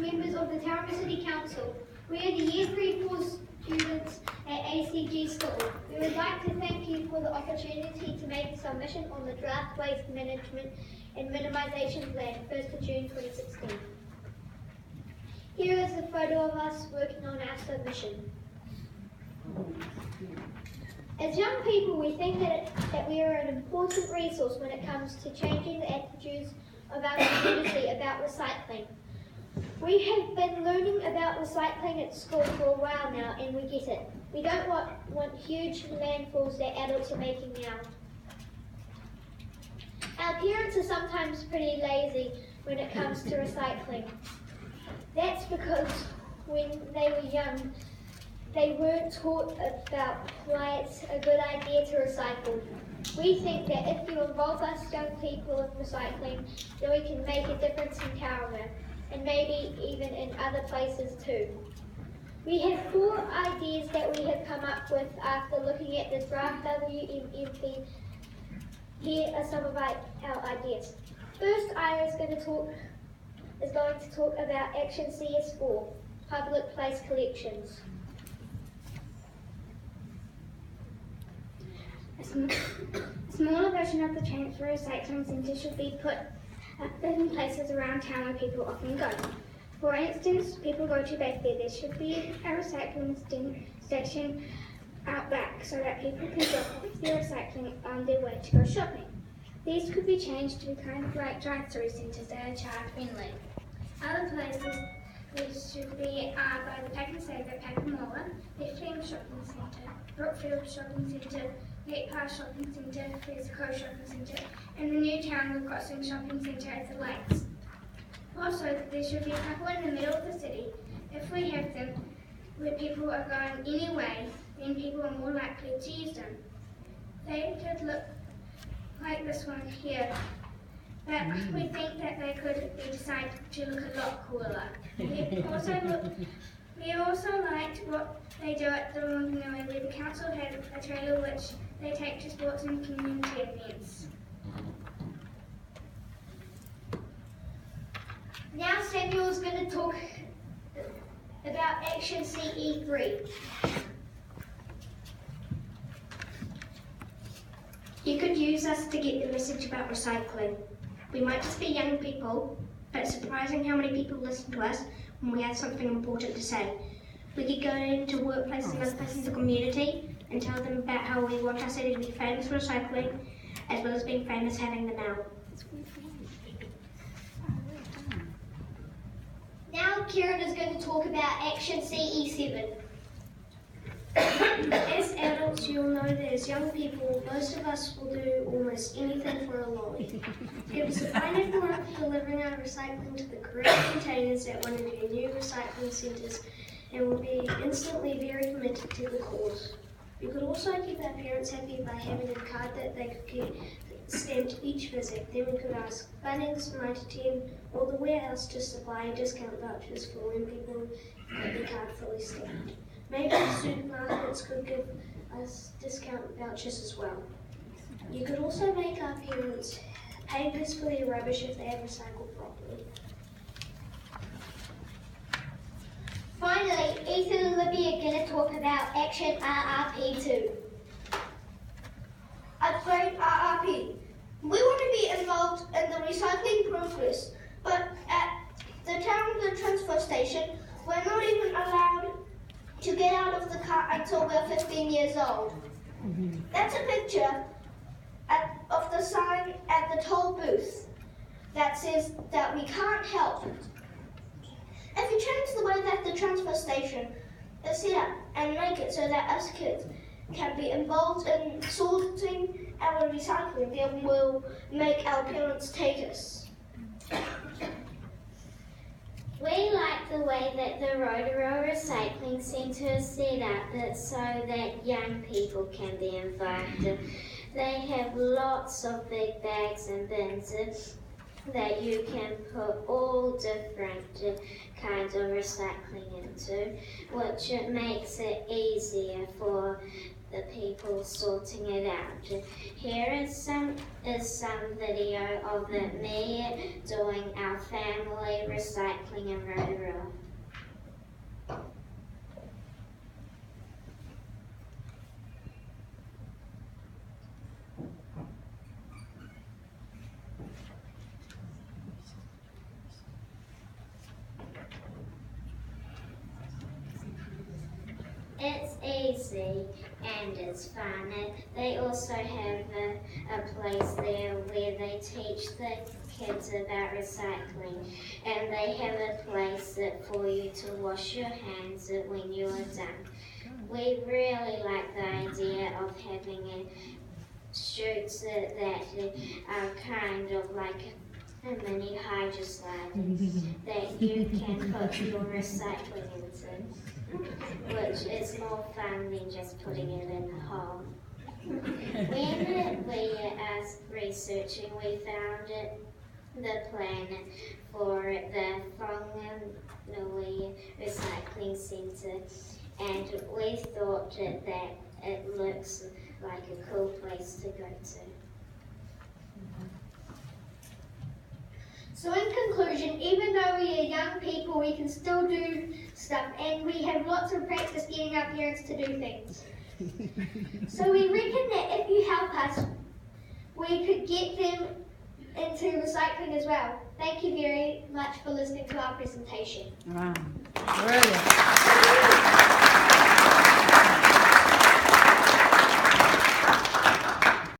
members of the Tauranga City Council. We are the Year 3-4 students at ACG School. We would like to thank you for the opportunity to make a submission on the Draft Waste Management and Minimisation Plan, 1st of June 2016. Here is a photo of us working on our submission. As young people, we think that we are an important resource when it comes to changing the attitudes of our community about recycling. We have been learning about recycling at school for a while now, and we get it. We don't want huge landfills that adults are making now. Our parents are sometimes pretty lazy when it comes to recycling. That's because when they were young, they weren't taught about why it's a good idea to recycle. We think that if you involve us young people in recycling, then we can make a difference in Tauranga, and maybe even in other places too. We have 4 ideas that we have come up with after looking at the draft WMMP. Here are some of our ideas. First, Ira is going to talk about Action CS4, public place collections. A smaller version of the transfer recycling centre should be put in places around town where people often go. For instance, people go to bathe there. There should be a recycling station out back so that people can drop off their recycling on their way to go shopping. These could be changed to be kind of like drive-through centres that are child-friendly. Other places should be by the Pack and Save at Packamola, Bethlehem Shopping Centre, Brookfield Shopping Centre, Lake Pass Shopping Centre, West Coast Shopping Centre, and the new Tauranga Crossing Shopping Centre at the Lakes. Also, there should be a couple in the middle of the city. If we have them where people are going anyway, then people are more likely to use them. They could look like this one here, but we think that they could be designed to look a lot cooler. We also liked what they do at the Tauranga where the council has a trailer which they take to sports and community events. Now Samuel is going to talk about Action CE3. You could use us to get the message about recycling. We might just be young people, but it's surprising how many people listen to us when we have something important to say. We could go into workplaces and other places in the community and tell them about how we want our city to be famous for recycling, as well as being famous having them out. Now Kieran is going to talk about Action CE7. As adults, you'll know that as young people, most of us will do almost anything for a lolly. It was fine if we're delivering our recycling to the correct containers at one of your new recycling centres, and will be instantly very committed to the cause. We could also keep our parents happy by having a card that they could get stamped each visit. Then we could ask Bunnings, 9 to 10, or the warehouse to supply discount vouchers for when people get the card fully stamped. Maybe the supermarkets could give us discount vouchers as well. You could also make our parents pay this for their rubbish if they have recycled properly. Finally, Ethan and Libby are going to talk about Action RRP2. Upgrade RRP. We want to be involved in the recycling progress, but at the Tauranga transfer station, we're not even allowed to get out of the car until we're 15 years old. That's a picture of the sign at the toll booth that says that we can't help. If you change the way that the transfer station is set up and make it so that us kids can be involved in sorting our recycling, then we'll make our parents take us. We like the way that the Rotorua Recycling Centre is set up so that young people can be involved. They have lots of big bags and bins. that you can put all different kinds of recycling into, which it makes it easier for the people sorting it out. Here is some video of me doing our family recycling in Rotorua. It's easy and it's fun. They also have a place there where they teach the kids about recycling, and they have a place for you to wash your hands when you are done. We really like the idea of having chutes that are kind of like a mini hydro slide that you can put your recycling into, which is more fun than just putting it in a hole. When we researching, we found the plan for the Whanganui Recycling Centre, and we thought that it looks like a cool place to go to. So in conclusion, even though we are young people, we can still do stuff, and we have lots of practice getting our parents to do things. So we reckon that if you help us, we could get them into recycling as well. Thank you very much for listening to our presentation. Wow, brilliant.